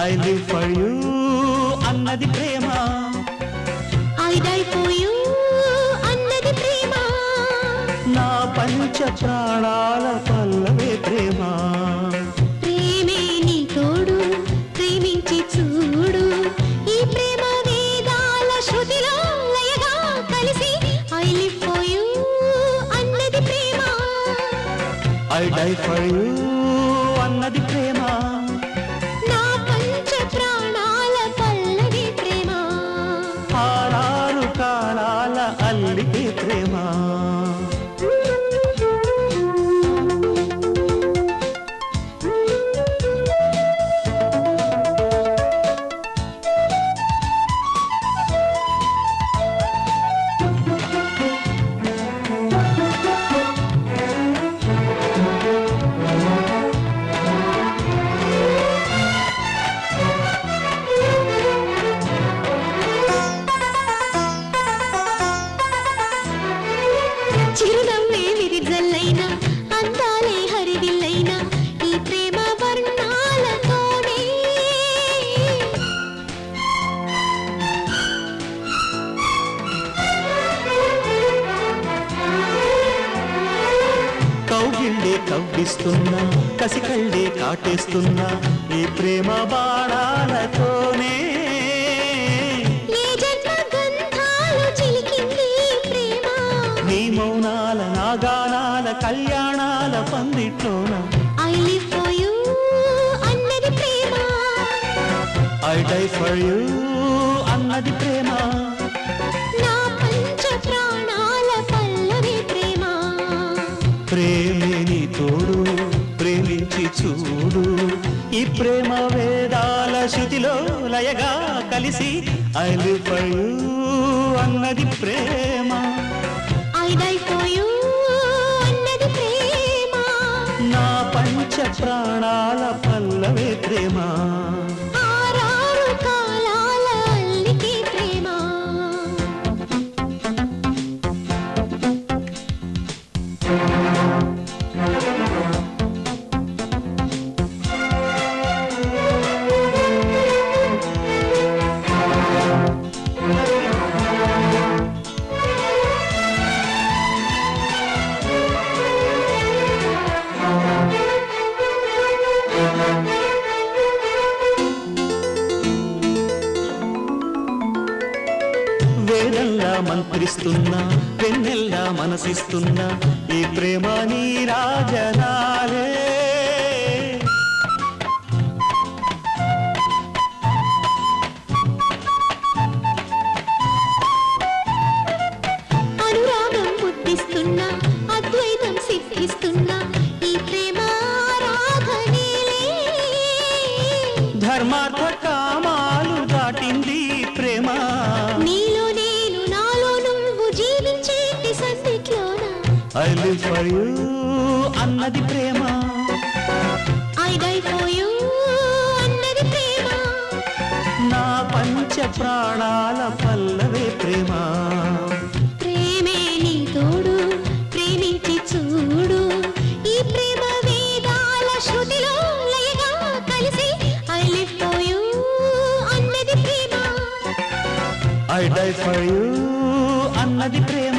I live for you అన్నది ప్రేమ, I die for you అన్నది ప్రేమ, నా పంచ ప్రాణాల పల్లవే ప్రేమ. ప్రేమే నీ తోడు ప్రేమించి చూడు, ఈ ప్రేమ వేదాల శృతిలో లయగా కలిసి ఐ లివ్ ఫర్ యూ అన్నది ప్రేమ, ఐ డై ఫర్ యూ అన్నది ప్రేమ, నా పంచ ప్రాణాల పల్లవి ప్రేమ. ఆరారు కాలాల అల్లికే ప్రేమ. చిరునవ్వే విరిజల్లైనా అందాలే హరివిల్లైనా ఈ ప్రేమ వర్ణాలతోనే కౌగిళ్ళే కవ్విస్తున్నా కసికళ్ళే కాటేస్తున్నా ఈ ప్రేమ బాణాలతోనే. ఏ జన్మ గంధాలు చిలికింది ప్రేమ, నీ మౌనాల నాగానాల కళ్యాణాల పందిట్లోన ఐ లివ్ ఫర్ యూ అన్నది ప్రేమ, ఐ డై ఫర్ యూ అన్నది ప్రేమ, నా పంచ ప్రాణాల పల్లవి ప్రేమ. ప్రేమే నీ తోడు ప్రేమించి చూడు, ఈ ప్రేమ వేదాల శృతిలో లయగా కలిసి ఐ లివ్ ఫర్ యూ అన్నది ప్రేమ, ఐ డై ఫర్ యూ అన్నది ప్రేమ, నా పంచ ప్రాణాల పల్లవే ప్రేమ. ఆరారు కాలాల అల్లికే ప్రేమ. వేదల్లా మంత్రిస్తున్నా వెన్నెల్లా మనసిస్తున్నా ఈ ప్రేమ నీ రాజనాలే. అనురాగం పుట్టిస్తున్నా అద్వైతం సిద్ధిస్తున్నా ఈ ప్రేమ ఆరాధనేలే. ధర్మార్థ కామాలు దాటింది ప్రేమ, నీలో నేను నాలో నువ్వు జీవించేటి సందిట్లోన ఐ లివ్ ఫర్ యూ అన్నది ప్రేమ, ఐ డై ఫర్ యూ అన్నది ప్రేమ, నా పంచ ప్రాణాల పల్లవే ప్రేమ. ప్రేమే నీ తోడు ప్రేమించి చూడు, ఈ ప్రేమ వేదాల శృతిలో లయగా కలిసి ఐ లివ్ ఫర్ యూ అన్నది ప్రేమ, ఐ డై ఫర్ యూ అన్నది ప్రేమ,